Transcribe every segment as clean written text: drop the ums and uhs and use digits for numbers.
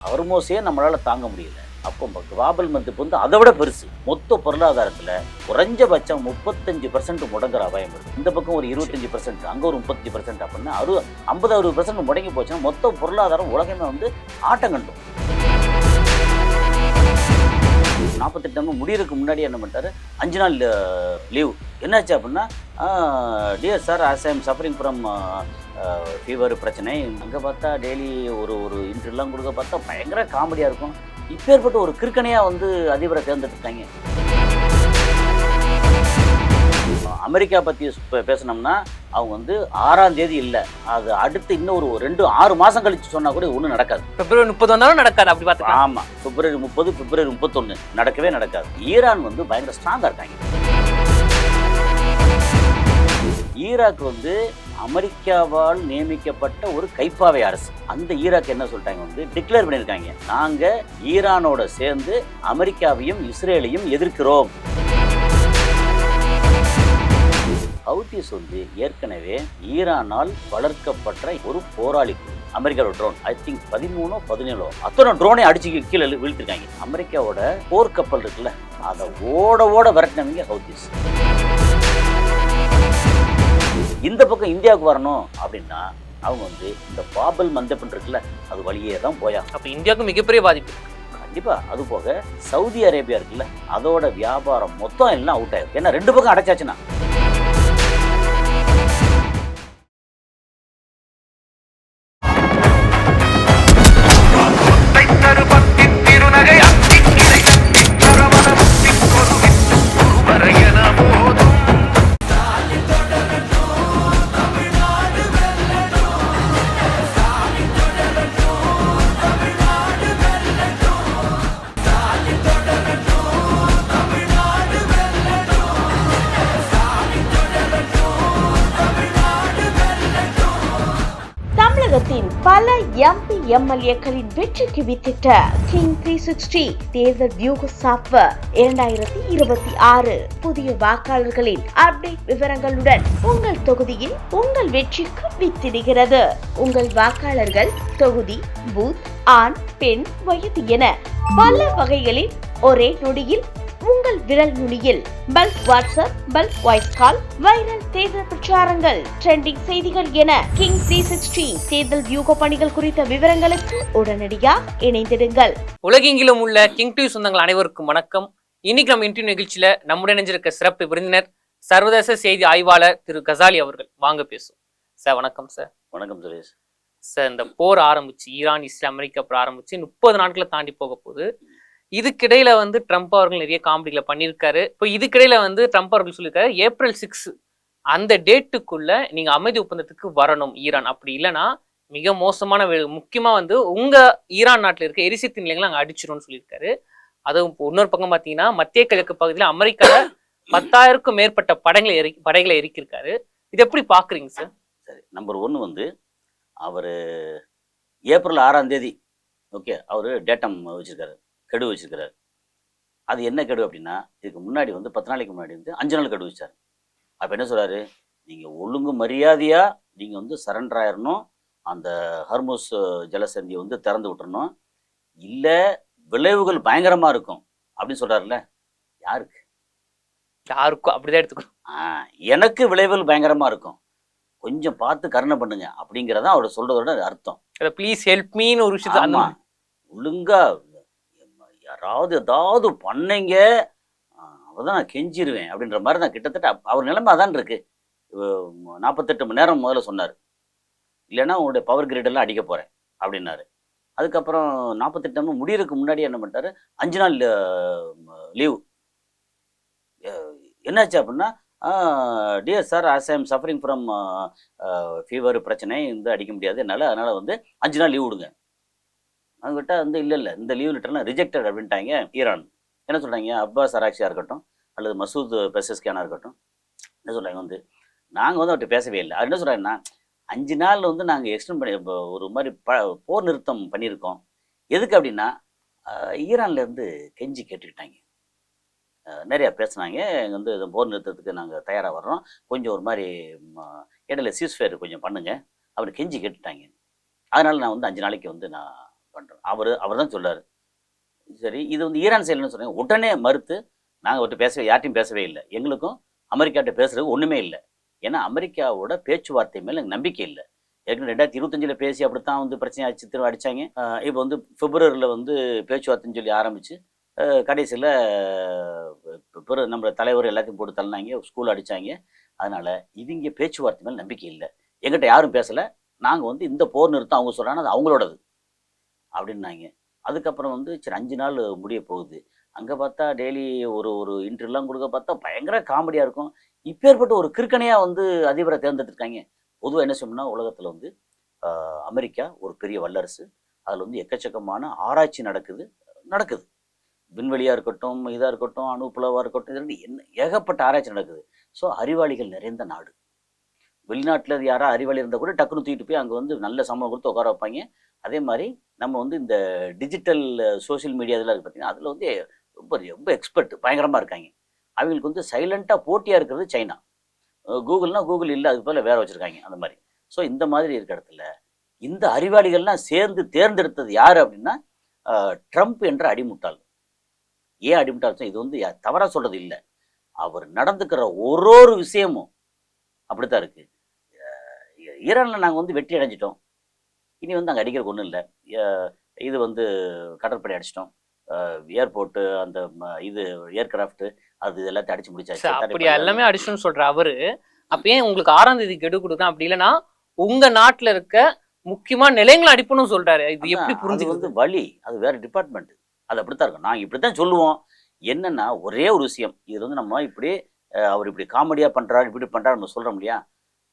ஹர்மோஸையே நம்மளால் தாங்க முடியல. அப்போ குளோபல் மதிப்பு வந்து அதை விட பெருசு. மொத்த பொருளாதாரத்தில் குறைஞ்சபட்சம் 35% முடங்குற அபாயம் இருக்குது. இந்த பக்கம் ஒரு 25%, அங்கே ஒரு 35% அப்படின்னா 50-60% முடங்கி போச்சுன்னா மொத்த பொருளாதாரம் உலகமே வந்து ஆட்டம் கண்டும். 48 முடியறதுக்கு முன்னாடி என்ன பண்ணிட்டாரு, 5 நாள் லீவ். என்னாச்சு அப்படின்னா, dear sir, as I am suffering from fever பிரச்சனை. அங்கே பார்த்தா டெய்லி ஒரு இன்டர்வியூலாம் கொடுக்க பார்த்தா பயங்கர காமெடியாக இருக்கும். இப்பேற்பட்ட ஒரு கிறுக்கனையாக வந்து அதிபரை தேர்ந்தெடுத்துட்டாங்க. அமெரிக்கா பற்றி பேசினோம்னா அவங்க வந்து 6ஆம் தேதி இல்லை, அது அடுத்து இன்னும் ஒரு 6 மாதம் கழிச்சு சொன்னால் கூட ஒன்றும் நடக்காது. பிப்ரவரி 30 வந்தாலும் நடக்காது அப்படி பார்த்து. ஆமாம், பிப்ரவரி 30, பிப்ரவரி 31 நடக்கவே நடக்காது. ஈரான் வந்து பயங்கர ஸ்ட்ராங்காக இருக்காங்க. ஈராக் வந்து அமெரிக்காவால் நியமிக்கப்பட்ட ஒரு கைப்பாவை அரசு. அந்த ஈராக் என்ன சொல்லிட்டாங்க வந்து டிக்ளேர் பண்ணியிருக்காங்க, நாங்கள் ஈரானோட சேர்ந்து அமெரிக்காவையும் இஸ்ரேலையும் எதிர்க்கிறோம். ஹவுதிஸ் வந்து ஏற்கனவே ஈரானால் வளர்க்கப்பட்ட ஒரு போராளி அமெரிக்காவோட ட்ரோன், ஐ திங்க் 13-17 அத்தனை ட்ரோனை அடிச்சு கீழே வீழ்த்திருக்காங்க. அமெரிக்காவோட போர்க்கப்பல் இருக்குல்ல, அதை ஓட விரட்டினவங்க ஹவுதிஸ். இந்த பக்கம் இந்தியாவுக்கு வரணும் அப்படின்னா அவங்க வந்து இந்த பாபல் மந்தப் இருக்குல்ல, அது வழியே தான் போயா. அப்போ இந்தியாவுக்கு மிகப்பெரிய பாதிப்பு கண்டிப்பா. அது போக சவுதி அரேபியா இருக்குல்ல, அதோட வியாபாரம் மொத்தம் எல்லாம் அவுட் ஆயிடும். ஏன்னா 2 பக்கம் அடைச்சாச்சுன்னா. தமிழகத்தின் பல எம்பி எம்எல்ஏக்களின் வெற்றிக்கு வித்திட்ட கிங் 360 தேர்தல் வியூக சாப்ட்வேர் 2026 புதிய வாக்காளர்களின் அப்டேட் விவரங்களுடன் உங்கள் தொகுதியில் உங்கள் வெற்றிக்கு வித்திடுகிறது. உங்கள் வாக்காளர்கள் தொகுதி, பூத், ஆண், பெண், வயது என பல வகைகளில் ஒரே நொடியில் உங்கள் விரல் நுனியில் bulk WhatsApp, bulk voice call, viral தேர்தல் பிரச்சாரங்கள், ட்ரெண்டிங் செய்திகள் என கிங் 360 தேர்தல் வியூக பணிகள் குறித்த விவரங்களுக்கு உடனடியாக இணைந்திடுங்கள். உலகெங்கிலும் உள்ள கிங் டிவி சொந்தங்கள் அனைவருக்கும் வணக்கம். இன்னைக்கு நம்ம இன்டர்வியூ நிகழ்ச்சியில நம்முடன் இணைஞ்சிருக்க சிறப்பு விருந்தினர் சர்வதேச செய்தி ஆய்வாளர் திரு கசாலி அவர்கள். வாங்க பேசும் சார். வணக்கம் சார். வணக்கம் சுரேஷ் சார். இந்த போர் ஆரம்பிச்சு, ஈரான் இஸ்ரேல் அமெரிக்கா போர் ஆரம்பிச்சு 30 நாட்களை தாண்டி போக போகுது. இதுக்கிடையில வந்து ட்ரம்ப் அவர்கள் நிறைய காமெடிகளை பண்ணியிருக்காரு. இப்போ இதுக்கிடையில வந்து ட்ரம்ப் அவர்கள் சொல்லியிருக்காரு, ஏப்ரல் 6 அந்த டேட்டுக்குள்ள நீங்க அமைதி ஒப்பந்தத்துக்கு வரணும் ஈரான், அப்படி இல்லைன்னா மிக மோசமான முக்கியமா வந்து உங்க ஈரான் நாட்டில் இருக்க எரிசக்தி நிலையங்களை அங்கே அடிச்சிடும்னு சொல்லியிருக்காரு. அதுவும் இன்னொரு பக்கம் பார்த்தீங்கன்னா மத்திய கிழக்கு பகுதியில் அமெரிக்காவில் 10,000க்கும் மேற்பட்ட படைகளை எரிக்கிருக்காரு. இது எப்படி பாக்குறீங்க சார்? சரி, நம்பர் 1 வந்து அவர் ஏப்ரல் 6ஆம் தேதி ஓகே அவர் டேட்டம் வச்சிருக்காரு, கெடு வச்சிருக்கிறார். அது என்ன கெடு அப்படின்னா, இதுக்கு முன்னாடி வந்து 10 நாளைக்கு முன்னாடி வந்து 5 நாள் கெடு வச்சார். அப்போ என்ன சொல்றாரு, நீங்கள் ஒழுங்கு மரியாதையாக நீங்கள் வந்து சரண்டர் ஆயிடணும், அந்த ஹர்மோஸ் ஜலசந்தியை வந்து திறந்து விட்டுறணும், இல்லை விளைவுகள் பயங்கரமாக இருக்கும் அப்படின்னு சொல்கிறாருல்ல. யாருக்கும் அப்படிதான் எடுத்துக்கணும். எனக்கு விளைவுகள் பயங்கரமாக இருக்கும், கொஞ்சம் பார்த்து கருணை பண்ணுங்க அப்படிங்கிறதான் அவர் சொல்கிறதோட அர்த்தம். ப்ளீஸ் ஹெல்ப் மீன்னு ஒரு விஷயத்தை ஆமாம், ஒழுங்கா யாராவது ஏதாவது பண்ணீங்க அப்போதான் நான் கெஞ்சிருவேன் அப்படின்ற மாதிரி தான் கிட்டத்தட்ட அவர் நிலைமை அதான் இருக்கு. 48 மணி நேரம் முதல்ல சொன்னார், இல்லைன்னா உங்களுடைய பவர் கிரிடெல்லாம் அடிக்க போகிறேன் அப்படின்னாரு. அதுக்கப்புறம் 48 முடியறதுக்கு முன்னாடி என்ன பண்ணிட்டாரு, 5 நாள் லீவ். என்னாச்சு அப்படின்னா, dear sir, as I am suffering from fever பிரச்சனை வந்து அடிக்க முடியாது என்னால், அதனால் வந்து 5 நாள் லீவ் விடுங்க. அவங்ககிட்ட வந்து இல்லை இந்த லீவ் லெட்டர்லாம் ரிஜெக்டட் அப்படின்ட்டாங்க ஈரான். என்ன சொல்கிறாங்க, அப்பாஸ் அராக்சியாக இருக்கட்டும் அல்லது மசூத் பெசஸ்கியானா இருக்கட்டும், என்ன சொல்கிறாங்க வந்து நாங்கள் வந்து அவர்கிட்ட பேசவே இல்லை. அவர் என்ன சொல்கிறாங்கன்னா, 5 நாள் வந்து நாங்கள் எக்ஸ்டெண்ட் பண்ணி ஒரு மாதிரி போர் நிறுத்தம் பண்ணியிருக்கோம். எதுக்கு அப்படின்னா, ஈரான்லேருந்து கெஞ்சி கேட்டுக்கிட்டாங்க, நிறையா பேசுனாங்க, எங்கள் வந்து போர் நிறுத்தத்துக்கு நாங்கள் தயாராக வர்றோம், கொஞ்சம் ஒரு மாதிரி இடையில சீஸ்ஃபயர் கொஞ்சம் பண்ணுங்க அப்படி கெஞ்சி கேட்டுட்டாங்க. அதனால் நான் வந்து 5 நாளைக்கு வந்து நான் பண்ணுறோம். அவர் தான் சொல்றாரு. சரி, இது வந்து ஈரான் சைடுன்னு சொன்னாங்க. உடனே மறுத்து நாங்கள் அவர்கிட்ட பேசவே, யார்ட்டையும் பேசவே இல்லை. எங்களுக்கும் அமெரிக்காட்ட பேசுறது ஒன்றுமே இல்லை. ஏன்னா அமெரிக்காவோட பேச்சுவார்த்தை மேலே எனக்கு நம்பிக்கை இல்லை. ஏற்கனவே 2025 பேசி அப்படித்தான் வந்து பிரச்சனை ஆச்சு, திரும்ப அடித்தாங்க. இப்போ வந்து பிப்ரவரியில் வந்து பேச்சுவார்த்தைன்னு சொல்லி ஆரம்பித்து கடைசியில் நம்ம தலைவர் எல்லாத்தையும் போட்டு தள்ளினாங்க, ஸ்கூல் அடித்தாங்க. அதனால் இவங்க பேச்சுவார்த்தை மேலே நம்பிக்கை இல்லை. எங்கிட்ட யாரும் பேசலை. நாங்கள் வந்து இந்த போர் நிறுத்தம் அவங்க சொல்கிறாங்க, அது அவங்களோடது அப்படின்னாங்க. அதுக்கப்புறம் வந்து சரி 5 நாள் முடிய போகுது. அங்கே பார்த்தா டெய்லி ஒரு ஒரு இன்டர்வியூலாம் கொடுக்க பார்த்தா பயங்கர காமெடியாக இருக்கும். இப்பேற்பட்ட ஒரு கிறுக்கனையாக வந்து அதிபரை தேர்ந்தெடுத்திருக்காங்க. பொதுவாக என்ன சொல்லணும்னா, உலகத்தில் வந்து அமெரிக்கா ஒரு பெரிய வல்லரசு. அதில் வந்து எக்கச்சக்கமான ஆராய்ச்சி நடக்குது. விண்வெளியாக இருக்கட்டும், இதாக இருக்கட்டும், அணுப்புலவாக இருக்கட்டும், இது என்ன ஏகப்பட்ட ஆராய்ச்சி நடக்குது. ஸோ அறிவாளிகள் நிறைந்த நாடு. வெளிநாட்டில் யாராவது அறிவாளி இருந்தால் கூட டக்குன்னு தூக்கிட்டு போய் அங்கே வந்து நல்ல சம்பளம் கொடுத்து உட்கார வைப்பாங்க. அதே மாதிரி நம்ம வந்து இந்த டிஜிட்டல் சோஷியல் மீடியா இதெல்லாம் இருக்குது பார்த்தீங்கன்னா, அதில் வந்து ரொம்ப ரொம்ப எக்ஸ்பர்ட் பயங்கரமாக இருக்காங்க. அவங்களுக்கு வந்து சைலண்ட்டாக போட்டியாக இருக்கிறது சைனா. கூகுள்னா கூகுள் இல்லை, அதுக்கு பதில் வேற வச்சுருக்காங்க அந்த மாதிரி. ஸோ இந்த மாதிரி இருக்கிற இடத்துல இந்த அறிவாளிகள்லாம் சேர்ந்து தேர்ந்தெடுத்தது யார் அப்படின்னா ட்ரம்ப் என்ற அடிமுட்டாள். ஏன் அடிமுட்டாள்? இது வந்து தவறாக சொல்கிறது இல்லை. அவர் நடந்துக்கிற ஒரு விஷயமும் அப்படித்தான் இருக்குது. ஈரானில் நாங்கள் வந்து வெற்றி அடைஞ்சிட்டோம், இனி வந்து அங்கே அடிக்கிறதுக்கு ஒன்றும் இல்லை. இது வந்து கடற்படை அடிச்சிட்டோம், ஏர்போர்ட்டு, அந்த இது ஏர்கிராஃப்ட், அது எல்லாத்தையும் அடிச்சு முடிச்சாச்சு. அப்படி எல்லாமே அடிச்சுன்னு சொல்ற அவரு, அப்ப ஏன் உங்களுக்கு 6ஆம் தேதி கெடு கொடுக்குறேன்? அப்படி இல்லைன்னா உங்க நாட்டுல இருக்க முக்கியமான நிலையங்களை அடிப்பணும் சொல்றாரு. இது எப்படி புரிஞ்சு வந்து வழி? அது வேற டிபார்ட்மெண்ட். அது அப்படித்தான் இருக்கும். நான் இப்படித்தான் சொல்லுவோம். என்னன்னா ஒரே ஒரு விஷயம், இது வந்து நம்ம இப்படி அவர் இப்படி காமெடியா பண்றாரு, இப்படி பண்றாரு நம்ம சொல்றோம் இல்லையா?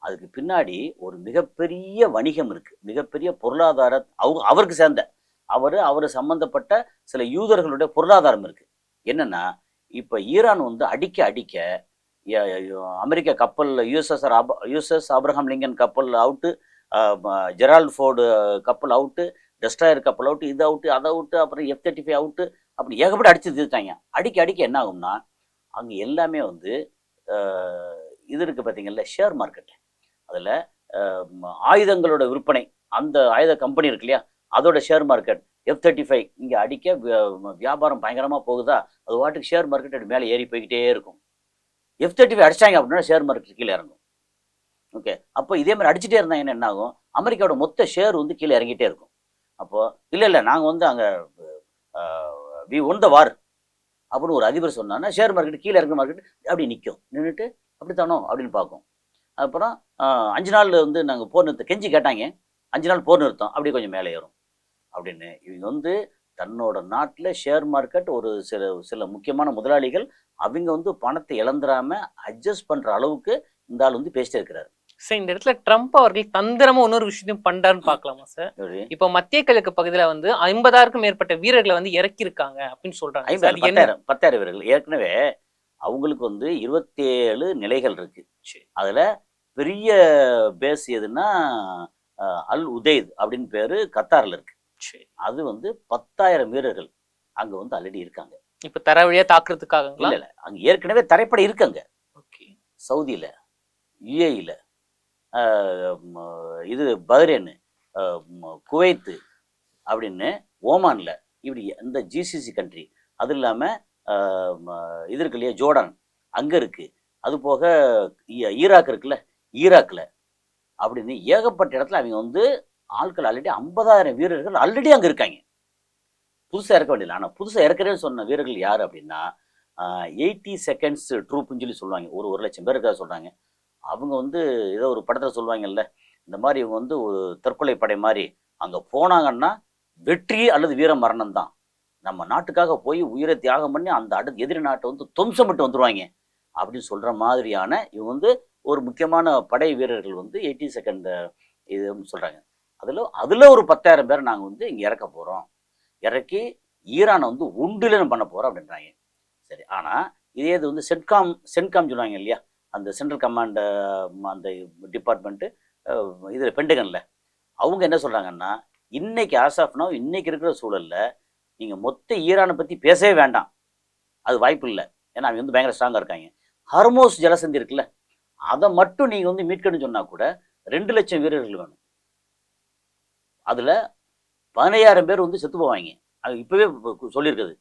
அதுக்கு பின்னாடி ஒரு மிகப்பெரிய வணிகம் இருக்கு, மிகப்பெரிய பொருளாதார அவருக்கு சேர்ந்த அவர் சம்பந்தப்பட்ட சில யூதர்களுடைய பொருளாதாரம் இருக்கு. என்னன்னா இப்ப ஈரான் வந்து அடிக்க அமெரிக்க கப்பல் யூஎஸ்எஸ் ஆப்ரஹாம் லிங்கன் கப்பல் அவுட்டு, ஜெரால்ட் ஃபோர்டு கப்பல் அவுட்டு, டெஸ்ட்ராயர் கப்பல் அவுட்டு, இது அவுட்டு, அதை அவுட்டு, அப்புறம் F-35 அவுட்டு, அப்படி ஏகப்பட்டு அடிச்சு தீர்த்தாங்க. அடிக்க என்ன ஆகும்னா அங்கே எல்லாமே வந்து இது இருக்குது பார்த்தீங்கல்ல, ஷேர் மார்க்கெட். அதில் ஆயுதங்களோட விற்பனை, அந்த ஆயுத கம்பெனி இருக்கு இல்லையா, அதோட ஷேர் மார்க்கெட் F-35 இங்கே அடிக்க வியாபாரம் பயங்கரமாக போகுதா, அது வாட்டுக்கு ஷேர் மார்க்கெட் மேலே ஏறி போய்கிட்டே இருக்கும். F-35 அடிச்சாங்க அப்படின்னா ஷேர் மார்க்கெட் கீழே இறங்கும். ஓகே, அப்போ இதே மாதிரி அடிச்சுட்டே இருந்தாங்கன்னா என்ன ஆகும்? அமெரிக்காவோட மொத்த ஷேர் வந்து கீழே இறங்கிட்டே இருக்கும். அப்போது இல்லை நாங்கள் வந்து அங்கே வி ஒன் த வார் அப்படின்னு ஒரு அதிபர் சொன்னான்னா ஷேர் மார்க்கெட் கீழே இறங்குற மார்க்கெட் அப்படி நிற்கும், நின்றுட்டு அப்படித்தானோ அப்படின்னு பார்க்கும். அப்புறம் 5 நாள் வந்து நாங்கள் போர் நிறுத்தம் கெஞ்சி கேட்டாங்க, 5 நாள் போர் நிறுத்தம் அப்படி கொஞ்சம் மேலே ஏறும் அப்படின்னு. இவங்க வந்து தன்னோட நாட்டில் ஷேர் மார்க்கெட் ஒரு சில முக்கியமான முதலாளிகள் அவங்க வந்து பணத்தை இழந்துடாமல் அட்ஜஸ்ட் பண்ணுற அளவுக்கு இந்த ஆள் வந்து பேசிட்டே இருக்கிறாரு. சார், இந்த இடத்துல ட்ரம்ப் அவர்கள் தந்திரமா இன்னொரு விஷயத்தையும் பண்றாருன்னு பார்க்கலாமா சார்? இப்போ மத்திய கிழக்கு பகுதியில வந்து 50,000க்கும் மேற்பட்ட வீரர்களை வந்து இறக்கியிருக்காங்க அப்படின்னு சொல்றாங்க. 10,000 வீரர்கள் ஏற்கனவே அவங்களுக்கு வந்து 27 நிலைகள் இருக்கு. அதுல பெரிய பேஸ் எதுன்னா அல் உதைத் அப்படின்னு பேரு கத்தார்ல இருக்கு. அது வந்து 10,000 வீரர்கள் அங்க வந்து ஆல்ரெடி இருக்காங்க. இப்ப தர வழியா தாக்குறதுக்காக இல்ல அங்க ஏற்கனவே தரைப்படை இருக்காங்க. சவுதியில, யுஏஇல, இது பஹ்ரைன், குவைத்து அப்படின்னு, ஓமான்ல, இப்படி இந்த ஜிசிசி கண்ட்ரி, அது இல்லாமல் இது இருக்கு இல்லையா, ஜோர்டான் அங்கே இருக்குது. அது போக ஈராக் இருக்குல்ல, ஈராக்கில் அப்படின்னு ஏகப்பட்ட இடத்துல அவங்க வந்து ஆட்கள் ஆல்ரெடி 50,000 வீரர்கள் ஆல்ரெடி அங்கே இருக்காங்க. புதுசாக இறக்க வேண்டியதில்லை. ஆனால் புதுசாக இறக்குறேன்னு சொன்ன வீரர்கள் யார் அப்படின்னா 80 செகண்ட்ஸ் ட்ரூப்புன்னு சொல்லி சொல்லுவாங்க. ஒரு லட்சம் பேருக்காக சொல்கிறாங்க. அவங்க வந்து ஏதோ ஒரு படத்தில் சொல்லுவாங்கல்ல, இந்த மாதிரி இவங்க வந்து ஒரு தற்கொலை படை மாதிரி அங்கே போனாங்கன்னா வெற்றி அல்லது வீர மரணம் தான். நம்ம நாட்டுக்காக போய் உயிரை தியாகம் பண்ணி அந்த எதிரி நாட்டை வந்து துவம்சமிட்டு வந்துடுவாங்க அப்படின்னு சொல்கிற மாதிரியான இவங்க வந்து ஒரு முக்கியமான படை வீரர்கள் வந்து 80 செகண்ட் இதுன்னு சொல்கிறாங்க. அதில் ஒரு 10,000 பேர் நாங்கள் வந்து இங்கே இறக்க போகிறோம், இறக்கி ஈரானை வந்து உண்டிலன்னு பண்ண போகிறோம் அப்படின்றாங்க. சரி, ஆனால் இதே இது வந்து சென்காம் சொல்லுவாங்க இல்லையா, அந்த சென்ட்ரல் கமாண்ட், அந்த டிபார்ட்மெண்ட்டு இதில் பென்டகனில் அவங்க என்ன சொல்கிறாங்கன்னா, இன்னைக்கு ஆஸ் ஆஃப் நவ் இன்னைக்கு இருக்கிற சூழலில் நீங்கள் மொத்த ஈரானை பற்றி பேசவே வேண்டாம், அது வாய்ப்பு இல்லை. ஏன்னா அவங்க வந்து பயங்கர ஸ்ட்ராங்காக இருக்காங்க. ஹர்மோஸ் ஜலசந்தி இருக்குல்ல, அதை மட்டும் நீங்கள் வந்து மீட்கணும்னு சொன்னால் கூட 2 லட்சம் வீரர்கள் வேணும். அதில் 15,000 பேர் வந்து செத்து போவாங்க. அது இப்பவே சொல்லியிருக்குது.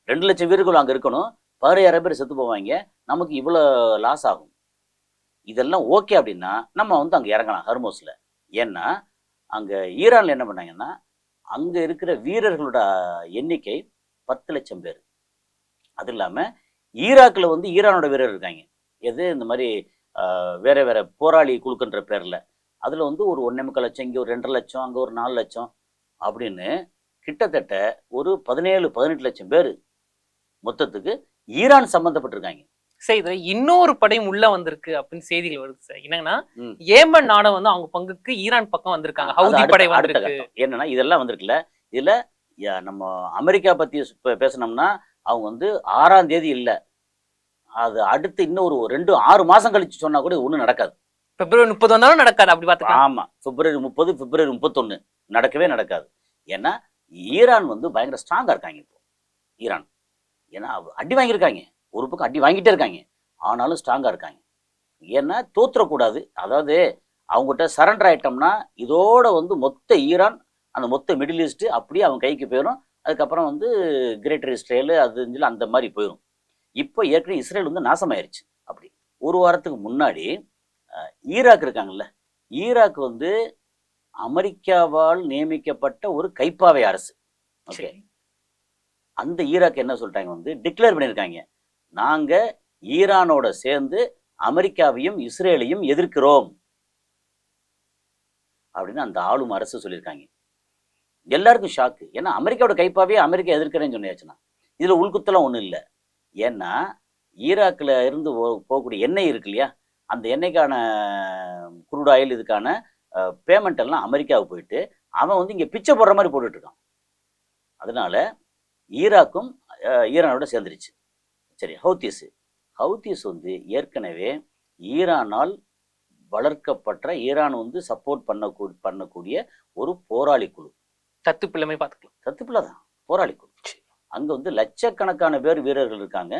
2 லட்சம் வீரர்கள் அங்க இருக்கணும். 15,000 பேர் செத்து போவாங்க. நமக்கு இவ்வளோ லாஸ் ஆகும். இதெல்லாம் ஓகே அப்படின்னா நம்ம வந்து அங்க இறங்கலாம் ஹர்மோஸ்ல. ஏன்னா அங்க ஈரான்ல என்ன பண்ணாங்கன்னா, அங்க இருக்கிற வீரர்களோட எண்ணிக்கை 10 லட்சம் பேர். அது இல்லாம ஈராக்ல வந்து ஈரானோட வீரர் இருக்காங்க. எது இந்த மாதிரி வேற வேற போராளி குழுக்குன்ற பேர்ல. அதுல வந்து ஒரு 1.25 லட்சம், இங்க ஒரு 2.5 லட்சம், அங்க ஒரு 4 லட்சம் அப்படின்னு கிட்டத்தட்ட ஒரு 17, 18 லட்சம் பேர் மொத்தத்துக்கு ஈரான் சம்பந்தப்பட்டிருக்காங்க. சார் இதுல இன்னொரு படையும் உள்ள வந்திருக்கு அப்படின்னு செய்திகள் வருது சார். என்னன்னா ம். ஏமன் நாடு வந்து அவங்க பங்குக்கு ஈரான் பக்கம் வந்திருக்காங்க. அது ஹவுதி அடுத்த படை அடுத்த வந்திருக்கு. கட்டம். என்னன்னா இதெல்லாம் வந்திருக்குல்ல. இதுல நம்ம அமெரிக்கா பத்தி பேசணும்னா அவங்க வந்து 6ஆம் தேதி இல்ல. அது அடுத்து இன்னும் ஒரு 6 மாசம் கழிச்சு சொன்னா கூட ஒண்ணும் நடக்காது. பிப்ரவரி 30 வந்தாலும் நடக்காது அப்படி பாத்துக்கலாம். ஆமா. பிப்ரவரி 30, பிப்ரவரி 31 நடக்கவே நடக்காது. ஏன்னா ஈரான் வந்து பயங்கர ஸ்ட்ராங்கா இருக்காங்க இப்போ. ஈரான் ஏன்னா அடி வாங்கியிருக்காங்க. ஒரு பக்கம் அடி வாங்கிட்டே இருக்காங்க. ஆனாலும் ஸ்ட்ராங்கா இருக்காங்க. ஏன்னா தோத்துறக்கூடாது. அதாவது அவங்ககிட்ட சரண்டர் ஆயிட்டோம்னா இதோட வந்து மொத்த ஈரான், அந்த மொத்த மிடில் ஈஸ்ட் அப்படியே அவங்க கைக்கு போயிடும். அதுக்கப்புறம் வந்து கிரேட்டர் இஸ்ரேல் அது அந்த மாதிரி போயிடும். இப்போ ஏற்கனவே இஸ்ரேல் வந்து நாசமாயிருச்சு. அப்படி ஒரு வாரத்துக்கு முன்னாடி ஈராக் இருக்காங்கல்ல, ஈராக் வந்து அமெரிக்காவால் நியமிக்கப்பட்ட ஒரு கைப்பாவை அரசு. ஓகே, அந்த ஈராக் என்ன சொல்லிட்டாங்க வந்து டிக்ளேர் பண்ணியிருக்காங்க, நாங்க ஈரானோட சேர்ந்து அமெரிக்காவையும் இஸ்ரேலையும் எதிர்க்கிறோம் அப்படின்னு அந்த ஆளும் அரசு சொல்லியிருக்காங்க. எல்லாருக்கும் ஷாக்கு. ஏன்னா அமெரிக்காவோட கைப்பாவே அமெரிக்கா எதிர்க்கிறேன்னு சொன்னாச்சுன்னா இதுல உள்குத்தெல்லாம் ஒன்றும் இல்லை. ஏன்னா ஈராக்கில் இருந்து போகக்கூடிய எண்ணெய் இருக்கு இல்லையா, அந்த எண்ணெய்க்கான குரூட் ஆயில் இதுக்கான பேமெண்ட் எல்லாம் அமெரிக்காவுக்கு போயிட்டு அவன் வந்து இங்கே பிச்சை போடுற மாதிரி போட்டுட்டு இருக்கான். அதனால ஈராக்கும் ஈரானோட சேர்ந்துருச்சு. சரி, ஹவுத்தீஸ் வந்து ஏற்கனவே ஈரானால் வளர்க்கப்பட்ட, ஈரான் வந்து சப்போர்ட் பண்ணக்கூடிய ஒரு போராளி குழு. தத்துப்பிள்ளை பார்த்துக்கலாம். தத்துப்பிள்ளை தான் போராளி குழு. அங்கே வந்து லட்சக்கணக்கான பேர் வீரர்கள் இருக்காங்க.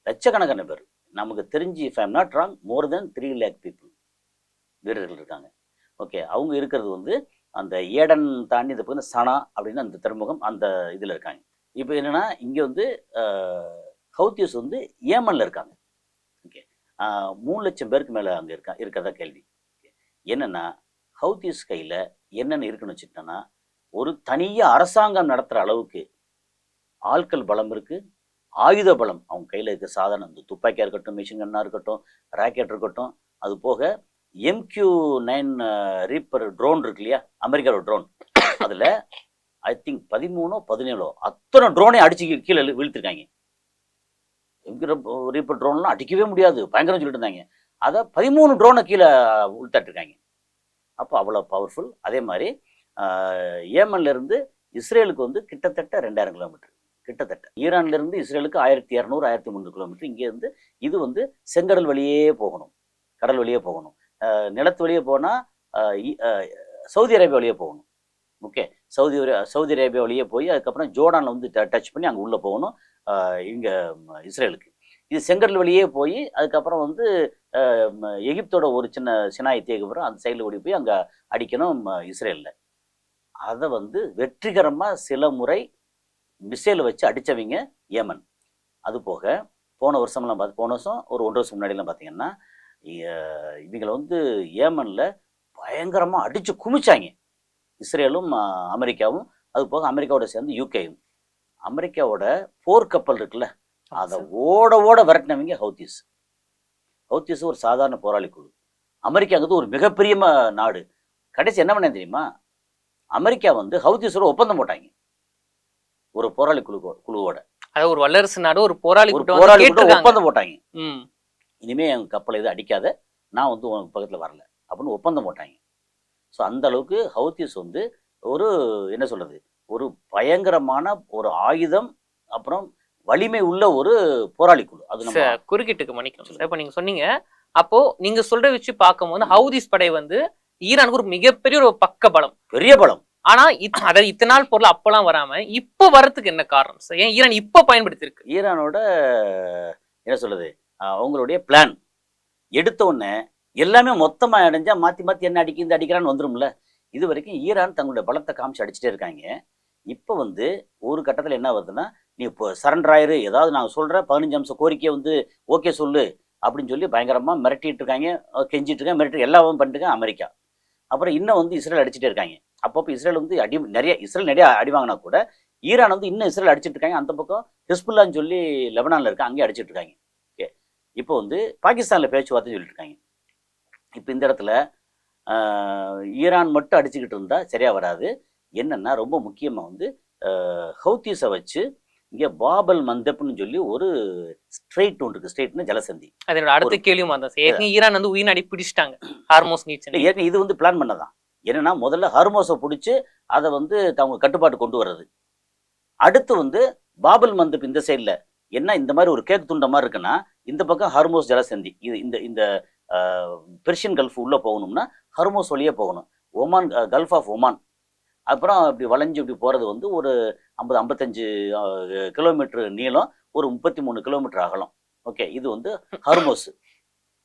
லட்சக்கணக்கான பேர், நமக்கு தெரிஞ்சு if I'm not wrong more then 3 lakh people வீரர்கள் இருக்காங்க. ஓகே, அவங்க இருக்கிறது வந்து அந்த ஏடன் தாண்டி இந்த பக்கம் சனா அப்படின்னு அந்த துறைமுகம் அந்த இதில் இருக்காங்க. இப்போ என்னன்னா இங்கே வந்து ஹவுத்தீஸ் வந்து ஏமனில் இருக்காங்க. ஓகே, 3 லட்சம் பேருக்கு மேலே அங்கே இருக்கிறதா கேள்வி. என்னென்னா ஹவுத்தீஸ் கையில் என்னென்ன இருக்குன்னு வச்சுட்டோன்னா, ஒரு தனியாக அரசாங்கம் நடத்துகிற அளவுக்கு ஆட்கள் பலம் இருக்குது, ஆயுத பலம் அவங்க கையில் இருக்க சாதாரண இந்த துப்பாக்கியாக இருக்கட்டும், மிஷின் கன்னாக இருக்கட்டும், ராக்கெட் இருக்கட்டும், அது போக MQ-9 ரீப்பர் ட்ரோன் இருக்கு இல்லையா, அமெரிக்காவோட ட்ரோன், அதில் ஐ திங்க் 13 17 அத்தனை ட்ரோனை அடிச்சு கீழே வீழ்த்திருக்காங்க. ரீப்பர் ட்ரோன்லாம் அடிக்கவே முடியாது பயங்கரம் சொல்லிட்டு இருந்தாங்க. அதை 13 ட்ரோனை கீழே உள்தட்டிருக்காங்க. அப்போ அவ்வளோ பவர்ஃபுல். அதே மாதிரி ஏமன்லேருந்து இஸ்ரேலுக்கு வந்து கிட்டத்தட்ட 2000 கிலோமீட்டர், கிட்டத்தட்ட ஈரான்லேருந்து இஸ்ரேலுக்கு 1200 1300 கிலோமீட்டர். இங்கேருந்து இது வந்து செங்கடல் வழியே போகணும், கடல் வழியே போகணும், நிலத்து வழியே போனால் சவுதி அரேபியா வழியே போகணும். ஓகே, சவுதி அரேபியா வழியே போய் அதுக்கப்புறம் ஜோர்டானில் வந்து டச் பண்ணி அங்கே உள்ளே போகணும் இங்கே இஸ்ரேலுக்கு. இது செங்கடல் வழியே போய் அதுக்கப்புறம் வந்து எகிப்தோட ஒரு சின்ன சினாய் தேய்க்கப்புறம் அந்த சைடில் ஓடி போய் அங்கே அடிக்கணும் இஸ்ரேலில். அதை வந்து வெற்றிகரமாக சில முறை மிசைலை வச்சு அடித்தவங்க ஏமன். அது போக போன வருஷம்லாம் போன வருஷம் ஒரு 1.5 வருஷம் முன்னாடிலாம் பார்த்தீங்கன்னா இவங்களை வந்து ஏமனில் பயங்கரமாக அடித்து குமிச்சாங்க இஸ்ரேலும் அமெரிக்காவும். அது போக அமெரிக்காவோட சேர்ந்து யூகேயும். அமெரிக்காவோட போர்க்கப்பல் இருக்குல்ல, அதை ஓட விரட்டினவங்க ஹவுத்தீஸ் ஒரு சாதாரண போராளி குழு. அமெரிக்காங்கிறது ஒரு மிகப்பெரிய நாடு. கடைசி என்ன பண்ண தெரியுமா, அமெரிக்கா வந்து ஹவுத்தீஸோட ஒப்பந்தம் போட்டாங்க ஒரு போராளி குழுவோட. அதாவது ஒரு வல்லரசு நாடு ஒரு போராளி ஒப்பந்தம் போட்டாங்க. இனிமே என் கப்பலை இது அடிக்காத, நான் வந்து உனக்கு பக்கத்தில் வரல அப்படின்னு ஒப்பந்தம் போட்டாங்க. ஸோ அந்த அளவுக்கு ஹவுத்தீஸ் வந்து ஒரு என்ன சொல்றது, ஒரு பயங்கரமான ஒரு ஆயுதம் அப்புறம் வலிமை உள்ள ஒரு போராளி குழு. அது குறுக்கிட்டுக்கு மன்னிக்கணும். இப்ப நீங்க சொன்னீங்க, அப்போ நீங்க சொல்ற வச்சு பார்க்கும்போது ஹவுதீஸ் படை வந்து ஈரானுக்கு ஒரு மிகப்பெரிய ஒரு பக்க பலம், பெரிய பலம். ஆனா அதாவது இத்தனை நாள் பொருள் அப்பெல்லாம் வராம இப்ப வர்றதுக்கு என்ன காரணம் சார்? ஏன் ஈரான் இப்ப பயன்படுத்தி இருக்கு? ஈரானோட என்ன சொல்றது, அவங்களுடைய பிளான் எடுத்த உடனே எல்லாமே மொத்தமா அடைஞ்சா மாத்தி என்ன அடிக்கிறான்னு வந்துரும்ல. இது வரைக்கும் ஈரான் தங்களுடைய பலத்தை காமிச்சு அடிச்சுட்டே இருக்காங்க. இப்போ வந்து ஒரு கட்டத்தில் என்ன வருதுன்னா, நீ இப்போ சரண்டர் ஆயிரு, ஏதாவது நான் சொல்கிறேன் 15 அம்ச கோரிக்கையை வந்து ஓகே சொல்லு அப்படின்னு சொல்லி பயங்கரமாக மிரட்டிட்டு இருக்காங்க, கெஞ்சிட்டு இருக்காங்க, மிரட்டி எல்லாவும் பண்ணிட்டு அமெரிக்கா. அப்புறம் இன்னும் வந்து இஸ்ரேல் அடிச்சுட்டே இருக்காங்க. அப்பப்போ இஸ்ரேல் வந்து இஸ்ரேல் நிறைய அடி வாங்கினா கூட ஈரான் வந்து இன்னும் இஸ்ரேல் அடிச்சிட்டு இருக்காங்க. அந்த பக்கம் ஹிஸ்புல்லான்னு சொல்லி லெபனானில் இருக்க அங்கேயே அடிச்சிட்டு இருக்காங்க. ஓகே, இப்போ வந்து பாகிஸ்தானில் பேச்சுவார்த்தை சொல்லிட்டு இருக்காங்க. இப்போ இந்த இடத்துல ஈரான் மட்டும் அடிச்சுக்கிட்டு இருந்தால் சரியாக வராது. என்னென்னா ரொம்ப முக்கியமாக வந்து ஹவுத்தீஸை வச்சு இங்கே பாபல் மந்தப்னு சொல்லி ஒரு ஸ்ட்ரெயிட் ஒன்று இருக்குது. ஸ்ட்ரெயிட்னு ஜலசந்தி. அதோட அடுத்த கேள்வியும் அதான். ஏற்கனவே ஈரான் வந்து உயிர் அடி பிடிச்சிட்டாங்க ஹார்மோஸ் நீட்ஸ். ஏற்கனவே இது வந்து பிளான் பண்ணதான். என்னன்னா முதல்ல ஹார்மோஸை பிடிச்சி அதை வந்து அவங்க கட்டுப்பாட்டு கொண்டு வர்றது. அடுத்து வந்து பாபல் மந்தப் இந்த சைடில் என்ன இந்த மாதிரி ஒரு கேக் துண்ட மாதிரி இருக்குன்னா, இந்த பக்கம் ஹார்மோஸ் ஜலசந்தி. இது இந்த இந்த பெர்ஷியன் கல்ஃப் உள்ளே போகணும்னா ஹார்மோஸ் வழியே போகணும். Oman, gulf of Oman. அப்புறம் இப்படி வளைஞ்சு இப்படி போகிறது வந்து ஒரு 50-55 கிலோமீட்டர் நீளம், ஒரு 33 கிலோமீட்டர் அகலம். ஓகே, இது வந்து ஹார்மோஸ்.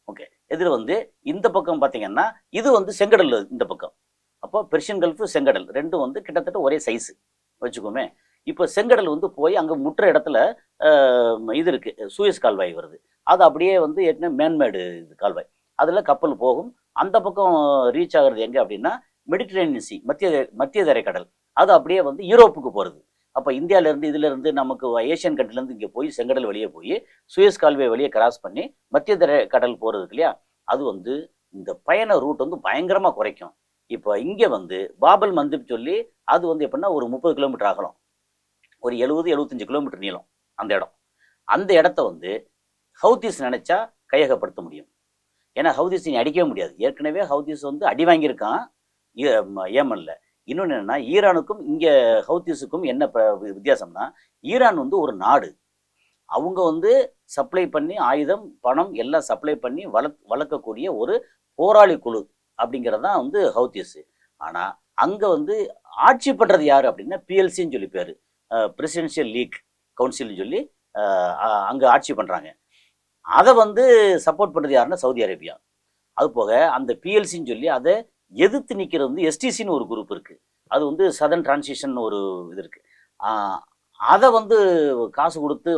ஓகே, இதில் வந்து இந்த பக்கம் பார்த்தீங்கன்னா இது வந்து செங்கடல் இந்த பக்கம். அப்போ பெர்ஷியன் கல்ஃபு செங்கடல் ரெண்டும் வந்து கிட்டத்தட்ட ஒரே சைஸு வச்சுக்கோமே. இப்போ செங்கடல் வந்து போய் அங்கே முற்ற இடத்துல இது இருக்குது, சூயஸ் கால்வாய் வருது. அது அப்படியே வந்து ஏற்கனவே மேன்மேடு இது கால்வாய், அதில் கப்பல் போகும். அந்த பக்கம் ரீச் ஆகிறது எங்கே அப்படின்னா மெடிட்டரேனியன் சி, மத்திய தரைக்கடல். அது அப்படியே வந்து யூரோப்புக்கு போகிறது. அப்போ இந்தியாவிலேருந்து இதிலேருந்து நமக்கு ஏஷியன் கண்ட்ரிலேருந்து இங்கே போய் செங்கடல் வெளியே போய் சூயஸ் கால்வே வெளியே கிராஸ் பண்ணி மத்திய தரைக்கடல் போகிறதுக்கு இல்லையா, அது வந்து இந்த பயண ரூட் வந்து பயங்கரமாக குறைக்கும். இப்போ இங்கே வந்து பாபல் மந்தப் சொல்லி அது வந்து எப்படின்னா ஒரு 30 கிலோமீட்டர் ஆகலாம், ஒரு 70-75 கிலோமீட்டர் நீளம் அந்த இடம். அந்த இடத்த வந்து ஹவுதீஸ் நினச்சா கையகப்படுத்த முடியும். ஏன்னா ஹவுதீஸ் நீ அடிக்கவே முடியாது. ஏற்கனவே ஹவுதீஸ் வந்து அடி வாங்கியிருக்கான் ஏமனில். இன்னொன்று என்னென்னா, ஈரானுக்கும் இங்கே ஹவுதீஸுக்கும் என்ன வித்தியாசம்னா, ஈரான் வந்து ஒரு நாடு. அவங்க வந்து சப்ளை பண்ணி ஆயுதம், பணம் எல்லாம் சப்ளை பண்ணி வளர்க்கக்கூடிய ஒரு போராளி குழு அப்படிங்கிறது தான் வந்து ஹவுதீஸு. ஆனால் அங்கே வந்து ஆட்சி பண்ணுறது யார் அப்படின்னா பிஎல்சின்னு சொல்லி பேர், பிரசிடென்ஷியல் லீக் கவுன்சில்னு சொல்லி அங்கே ஆட்சி பண்ணுறாங்க. அதை வந்து சப்போர்ட் பண்ணுறது யாருன்னா சவுதி அரேபியா. அது போக அந்த பிஎல்சின்னு சொல்லி அதை எதிர்த்து நிற்கிறது வந்து எஸ்டிசின்னு ஒரு குரூப் இருக்குது. அது வந்து சதர்ன் டிரான்சிஷன் ஒரு இது இருக்குது. அதை வந்து காசு கொடுத்து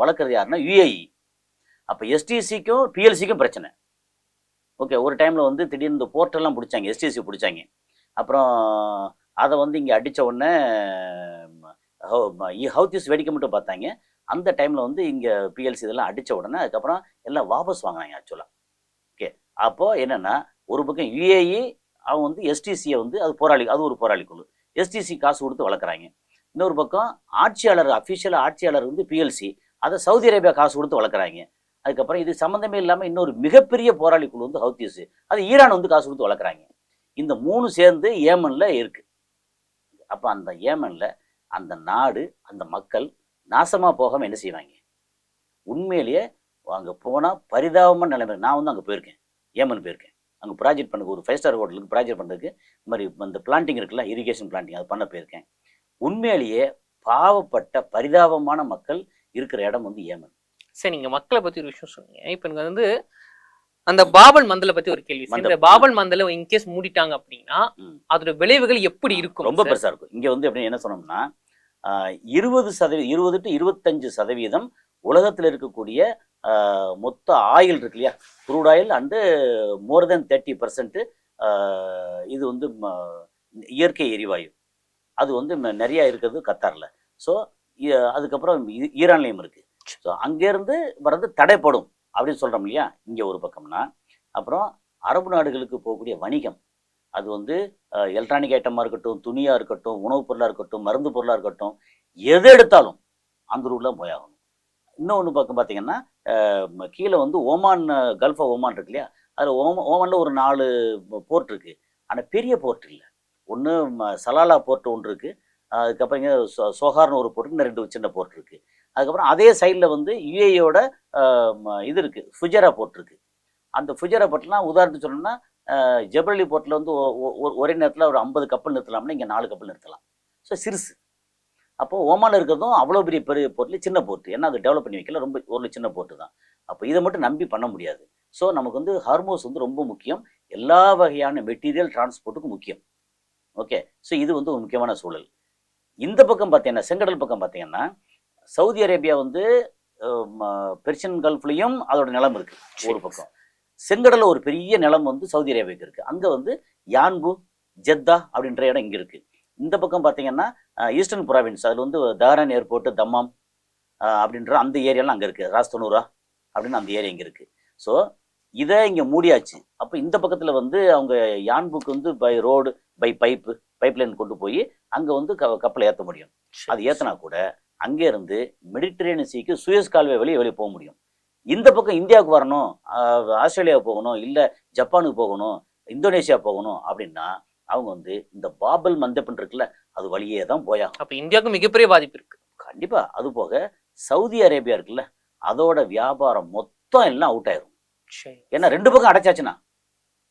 வளர்க்குறது யாருன்னா யுஏஇ. அப்போ எஸ்டிசிக்கும் பிஎல்சிக்கும் பிரச்சனை. ஓகே, ஒரு டைமில் வந்து திடீர்னு இந்த போர்ட்டெல்லாம் பிடிச்சாங்க, எஸ்டிசி பிடிச்சாங்க. அப்புறம் அதை வந்து இங்கே அடித்த உடனே ஹவுதீஸ் வெடிக்க மட்டும் பார்த்தாங்க. அந்த டைமில் வந்து இங்கே பிஎல்சி இதெல்லாம் அடித்த உடனே அதுக்கப்புறம் எல்லாம் வாபஸ் வாங்கினாங்க ஆக்சுவலாக. ஓகே, அப்போது என்னென்னா ஒரு பக்கம் யுஏஇ அவன் வந்து எஸ்டிசியை வந்து அது போராளி, அது ஒரு போராளி குழு, எஸ்டிசி காசு கொடுத்து வளர்க்குறாங்க. இன்னொரு பக்கம் ஆட்சியாளர், அஃபிஷியலாக ஆட்சியாளர் வந்து பிஎல்சி, அதை சவுதி அரேபியா காசு கொடுத்து வளர்க்குறாங்க. அதுக்கப்புறம் இது சம்மந்தமே இல்லாமல் இன்னொரு மிகப்பெரிய போராளி குழு வந்து ஹவுதீஸ், அது ஈரான் வந்து காசு கொடுத்து வளர்க்குறாங்க. இந்த 3 சேர்ந்து ஏமனில் இருக்குது. அப்போ அந்த ஏமனில் அந்த நாடு, அந்த மக்கள் நாசமாக போகாமல் என்ன செய்வாங்க? உண்மையிலேயே அங்கே போனால் பரிதாபமான நிலைமை. நான் வந்து அங்கே போயிருக்கேன், ஏமன் போயிருக்கேன். அங்கே ப்ராஜெக்ட் பண்ண ஒரு 5 ஸ்டார் ஹோட்டலுக்கு ப்ராஜெக்ட் பண்ணுறதுக்கு இந்த மாதிரி அந்த பிளான்டிங் இருக்குல்ல, இரிகேஷன் பிளான்டிங், அது பண்ண போயிருக்கேன். உண்மையிலேயே பாவப்பட்ட பரிதாபமான மக்கள் இருக்கிற இடம் வந்து ஏமன். சரி, நீங்க மக்களை பத்தி ஒரு விஷயம் சொன்னீங்க. இப்போ எனக்கு வந்து அந்த பாபல் மந்தலை பத்தி ஒரு கேள்வி. இந்த பாபல் மந்தலை இன்கேஸ் மூடிட்டாங்க அப்படின்னா அதோட விளைவுகள் எப்படி இருக்கும்? ரொம்ப பெருசா இருக்கும். இங்க வந்து எப்படி என்ன சொன்னோம்னா 20 to 25% உலகத்தில் இருக்கக்கூடிய மொத்த ஆயில் இருக்கு இல்லையா, க்ரூட் ஆயில் அண்டு மோர் தென் 30% இது வந்து இயற்கை எரிவாயு. அது வந்து நிறையா இருக்கிறது கத்தாரில். ஸோ அதுக்கப்புறம் ஈரான்லேயும் இருக்குது. ஸோ அங்கேருந்து வர்றது தடைப்படும் அப்படின்னு சொல்கிறோம் இல்லையா, இங்கே ஒரு பக்கம்னா. அப்புறம் அரபு நாடுகளுக்கு போகக்கூடிய வணிகம், அது வந்து எலக்ட்ரானிக் ஐட்டமாக இருக்கட்டும், துணியாக இருக்கட்டும், உணவுப் பொருளாக இருக்கட்டும், மருந்து பொருளாக இருக்கட்டும், எது எடுத்தாலும் அந்த ரூட்டில் போயாகணும். இன்னொன்று பக்கம் பார்த்தீங்கன்னா கீழே வந்து ஓமான், கல்ஃப் ஆஃப் ஓமான் இருக்கு இல்லையா, அதில் ஓமானில் ஒரு 4 போர்ட் இருக்குது. ஆனால் பெரிய போர்ட் இல்லை. ஒன்று சலாலா போர்ட் ஒன்று இருக்குது, அதுக்கப்புறம் இங்கே சோஹார்னு ஒரு போர்ட், இன்னும் 2 சின்ன போர்ட் இருக்குது. அதுக்கப்புறம் அதே சைடில் வந்து யுஏஇயோட இது இருக்குது, ஃபுஜரா போர்ட் இருக்குது. அந்த ஃபுஜரா போர்ட்லாம் உதாரணத்துக்கு சொல்லணும்னா ஜபலி போர்ட்டில் வந்து ஒரே நேரத்தில் ஒரு 50 கப்பல் நிறுத்தலாம்னா இங்கே 4 கப்பல் நிறுத்தலாம். ஸோ சிறுசு. அப்போது ஓமானில் இருக்கிறதும் அவ்வளோ பெரிய போர்ட்லேயே சின்ன போர்ட், ஏன்னா அது டெவலப் பண்ணி வைக்கல, ரொம்ப ஒரு சின்ன போர்ட்டு தான். அப்போ இதை மட்டும் நம்பி பண்ண முடியாது. ஸோ நமக்கு வந்து ஹார்மோஸ் வந்து ரொம்ப முக்கியம், எல்லா வகையான மெட்டீரியல் டிரான்ஸ்போர்ட்டுக்கும் முக்கியம். ஓகே. ஸோ இது வந்து ஒரு முக்கியமான சூழல். இந்த பக்கம் பார்த்தீங்கன்னா செங்கடல் பக்கம் பார்த்தீங்கன்னா சவுதி அரேபியா வந்து பெர்ஷியன் கல்ஃப்லையும் அதோட நிலம் இருக்கு ஒரு பக்கம். செங்கடல்ல ஒரு பெரிய நிலம் வந்து சவுதி அரேபியாவுக்கு இருக்கு. அங்கே வந்து யான்பு ஜெத்தா அப்படின்ற இடம் இங்கே இருக்கு. இந்த பக்கம் பார்த்தீங்கன்னா ஈஸ்டர்ன் ப்ராவின்ஸ், அதில் வந்து தஹரான் ஏர்போர்ட்டு, தம்மாம் அப்படின்ற அந்த ஏரியாலாம் அங்கே இருக்குது. ராஸ்தனூரா அப்படின்னு அந்த ஏரியா இங்கே இருக்குது. ஸோ இதை இங்கே மூடியாச்சு. அப்போ இந்த பக்கத்தில் வந்து அவங்க யான்புக்கு வந்து பை ரோடு பை பைப்லைன் கொண்டு போய் அங்கே வந்து கப்பலை ஏற்ற முடியும். அது ஏற்றினா கூட அங்கே இருந்து மெடிட்டரேனியன் சீக்கு சுயஸ் கால்வே வெளியே போக முடியும். இந்த பக்கம் இந்தியாவுக்கு வரணும், ஆஸ்திரேலியாவுக்கு போகணும், இல்லை ஜப்பானுக்கு போகணும், இந்தோனேஷியா போகணும் அப்படின்னா அவங்க வந்து இந்த பாபல் மந்தப்னு இருக்குல்ல அது வழியே தான் போயாகும். அப்போ இந்தியாவுக்கு மிகப்பெரிய பாதிப்பு இருக்கு. கண்டிப்பா. அது போக சவுதி அரேபியா இருக்குல்ல அதோட வியாபாரம் மொத்தம் எல்லாம் அவுட் ஆயிரும். ஏன்னா 2 பக்கம் அடைச்சாச்சுன்னா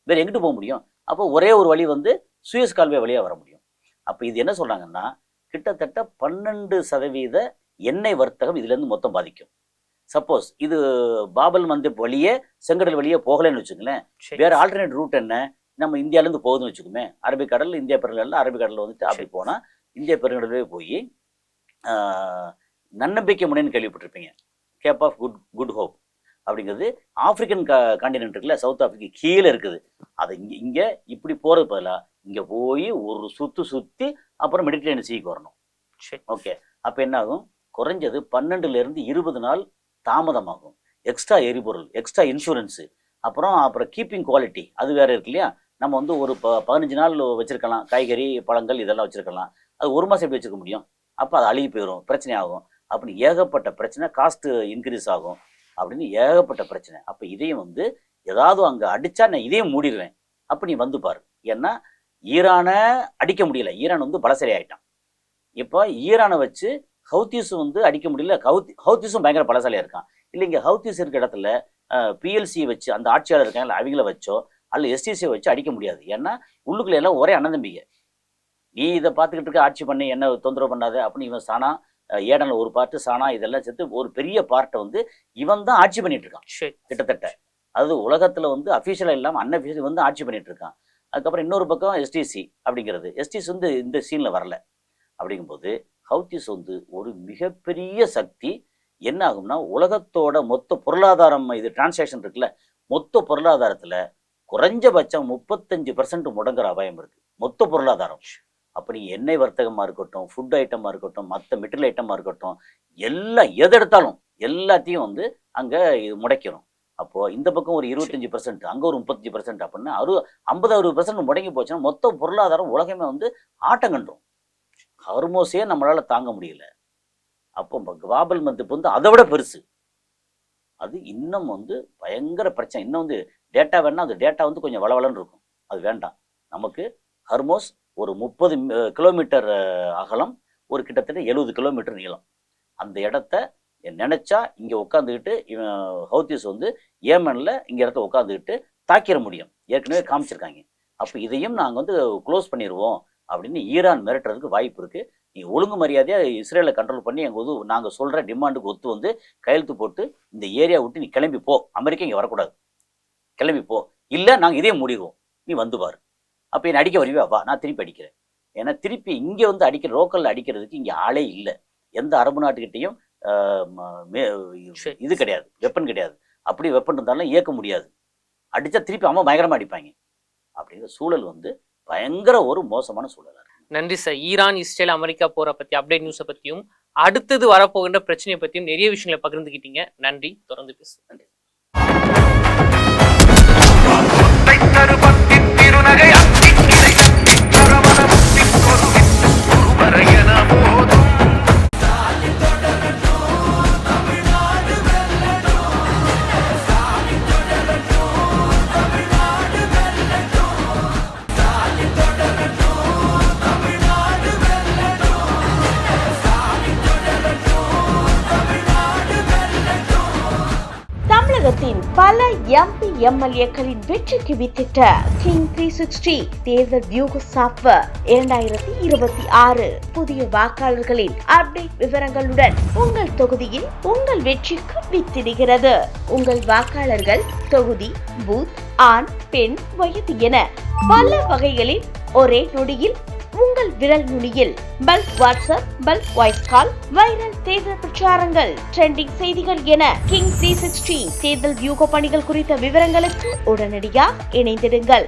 வேற எங்கிட்டு போக முடியும்? அப்போ ஒரே ஒரு வழி வந்து சுயஸ் கால்வே வழியா வர முடியும். அப்போ இது என்ன சொல்றாங்கன்னா கிட்டத்தட்ட 12% எண்ணெய் வர்த்தகம் இதுல இருந்து மொத்தம் பாதிக்கும். சப்போஸ் இது பாபல் மந்தப் வழியே செங்கடல் வழியே போகலன்னு வச்சுக்கங்களேன், வேற ஆல்டர்னேட் ரூட் என்ன நம்ம இந்தியாவிலேருந்து போகுதுன்னு வச்சுக்கோமே, அரபிக்கடல் இந்தியா பெருங்கடல், அரபிக்கடலில் வந்துட்டு அப்படி போனால் இந்தியா பெருங்கடலே போய் நன்னம்பிக்கை முனைன்னு கேள்விப்பட்டிருப்பீங்க, கேப் ஆஃப் குட் ஹோப் அப்படிங்கிறது ஆப்பிரிக்கன் காண்டினென்ட் இருக்குல்ல, சவுத் ஆப்பிரிக்கா கீழே இருக்குது. அது இங்கே இப்படி போகிறது பதிலாக இங்கே போய் ஒரு சுற்றி அப்புறம் மெடிட்டரேனியன் சீக்கு வரணும். ஓகே. அப்போ என்ன ஆகும்? குறைஞ்சது 12 to 20 நாள் தாமதமாகும். எக்ஸ்ட்ரா எரிபொருள், எக்ஸ்ட்ரா இன்சூரன்ஸு, அப்புறம் கீப்பிங் குவாலிட்டி அது வேறு இருக்கு இல்லையா. நம்ம வந்து ஒரு 15 நாள் வச்சுருக்கலாம், காய்கறி பழங்கள் இதெல்லாம் வச்சுருக்கலாம். அது 1 மாதம் எப்படி வச்சுருக்க முடியும்? அப்போ அது அழுகி போயிடும், பிரச்சனை ஆகும். அப்படின்னு ஏகப்பட்ட பிரச்சனை, காஸ்ட்டு இன்க்ரீஸ் ஆகும் அப்படின்னு ஏகப்பட்ட பிரச்சனை. அப்போ இதையும் வந்து ஏதாவது அங்கே அடித்தா நான் இதையும் மூடிடுவேன். அப்போ நீ வந்து பாரு. ஏன்னா ஈரானை அடிக்க முடியல, ஈரான் வந்து பலசரி ஆகிட்டான். இப்போ ஈரானை வச்சு ஹவுத்தீஸும் வந்து அடிக்க முடியல, ஹவுத்தீஸும் பயங்கர பலசாலியாக இருக்கான். இல்லை இங்கே ஹவுத்தீஸ் இருக்க இடத்துல பிஎல்சி வச்சு அந்த ஆட்சியாளர் இருக்காங்க அவங்கள வச்சோ அல்ல எஸ்டிசியை வச்சு அடிக்க முடியாது. ஏன்னா உள்ளுக்குள்ள எல்லாம் ஒரே அண்ணன். நீ இதை பார்த்துக்கிட்டு இருக்க, ஆட்சி பண்ணி என்ன தொந்தரவு பண்ணாத அப்படின்னு இவன் சானா, ஏடனில் ஒரு பார்ட்டு சானா, இதெல்லாம் சேர்த்து ஒரு பெரிய பார்ட்டை வந்து இவன் தான் ஆட்சி பண்ணிட்டு இருக்கான் கிட்டத்தட்ட. அது உலகத்தில் வந்து அஃபீஷியலாக இல்லாமல் அன்அஃபீஷியல் வந்து ஆட்சி பண்ணிட்டு இருக்கான். அதுக்கப்புறம் இன்னொரு பக்கம் எஸ்டிசி அப்படிங்கிறது, எஸ்டிசி வந்து இந்த சீனில் வரல. அப்படிங்கும்போது ஹவுத்தீஸ் வந்து ஒரு மிகப்பெரிய சக்தி. என்ன ஆகும்னா உலகத்தோட மொத்த பொருளாதாரம், இது டிரான்சாக்ஷன் இருக்குல்ல, மொத்த பொருளாதாரத்தில் குறைஞ்சபட்சம் 35% முடங்குற அபாயம் இருக்குது மொத்த பொருளாதாரம். அப்படி எண்ணெய் வர்த்தகமாக இருக்கட்டும், ஃபுட் ஐட்டமாக இருக்கட்டும், மற்ற மெட்டீரியல் ஐட்டமாக இருக்கட்டும், எல்லாம் எது எடுத்தாலும் எல்லாத்தையும் வந்து அங்கே இது முடைக்கிறோம். அப்போது இந்த பக்கம் ஒரு 25%, அங்கே ஒரு 35% அப்படின்னா 50-60% முடங்கி போச்சுன்னா மொத்த பொருளாதாரம் உலகமே வந்து ஆட்டம் கண்டுரும். ஹார்மோஸே நம்மளால் தாங்க முடியல. அப்போ குளோபல் மந்தப் வந்து அதை விட பெருசு. அது இன்னும் வந்து பயங்கர பிரச்சனை. இன்னும் வந்து டேட்டா வேணா, அந்த டேட்டா வந்து கொஞ்சம் வளவலன்னு இருக்கும், அது வேண்டாம் நமக்கு. ஹார்மோஸ் ஒரு 30 கிலோமீட்டர் அகலம், ஒரு கிட்டத்தட்ட 70 கிலோமீட்டர் நீளம். அந்த இடத்த நினைச்சா இங்கே உட்காந்துக்கிட்டு இவன் ஹவுத்தீஸ் வந்து ஏமனில் இங்கே இடத்த உட்காந்துக்கிட்டு தாக்கிட முடியும், ஏற்கனவே காமிச்சிருக்காங்க. அப்போ இதையும் நாங்கள் வந்து க்ளோஸ் பண்ணிடுவோம் அப்படின்னு ஈரான் மிரட்டுறதுக்கு வாய்ப்பு இருக்குது. நீ ஒழுங்கு மரியாதையாக இஸ்ரேலை கண்ட்ரோல் பண்ணி எங்கள் நாங்கள் சொல்கிற டிமாண்டுக்கு ஒத்து வந்து கையெழுத்து போட்டு இந்த ஏரியா விட்டு நீ கிளம்பி போ, அமெரிக்கா இங்கே வரக்கூடாது, கிளம்பி போ, இல்லை நாங்கள் இதே மூடிடுவோம், நீ வந்து பாரு. அப்போ என்னை அடிக்க வருவியா, வா, நான் திருப்பி அடிக்கிறேன். ஏன்னா திருப்பி இங்கே வந்து லோக்கலில் அடிக்கிறதுக்கு இங்கே ஆளே இல்லை. எந்த அரபு நாட்டுக்கிட்டையும் இது கிடையாது, வெப்பன் கிடையாது. அப்படி வெப்பன் இருந்தாலும் இயக்க முடியாது. அடித்தா திருப்பி அவன் பயங்கரமாக அடிப்பாங்க. அப்படிங்கிற சூழல் வந்து பயங்கர ஒரு மோசமான சூழல். நன்றி சார். ஈரான், இஸ்ரேல், அமெரிக்கா போற பற்றி அப்டேட் நியூஸை பற்றியும் அடுத்தது வரப்போகின்ற பிரச்சனையை பற்றியும் நிறைய விஷயங்களை பகிர்ந்துக்கிட்டீங்க. நன்றி. தொடர்ந்து பேசுவோம். நன்றி. தமிழகத்தின் பல எம்பி எம்எல்ஏக்களின் வெற்றிக்கு வித்திட்ட கிங் 360 தேர்தல் வியூக சாப்ட்வேர் 2026 புதிய வாக்காளர்களின் அப்டேட் விவரங்களுடன் உங்கள் தொகுதியில் உங்கள் வெற்றிக்கு வித்திடுகிறது. உங்கள் வாக்காளர்கள் தொகுதி, பூத், ஆண், பெண், வயது என பல வகைகளில் ஒரே நொடியில் உங்கள் விரல் நுனியில். Bulk WhatsApp, bulk voice call, viral தேர்தல் பிரச்சாரங்கள், ட்ரெண்டிங் செய்திகள் என கிங் 360 தேர்தல் வியூக பணிகள் குறித்த விவரங்களுக்கு உடனடியாக இணைந்திடுங்கள்.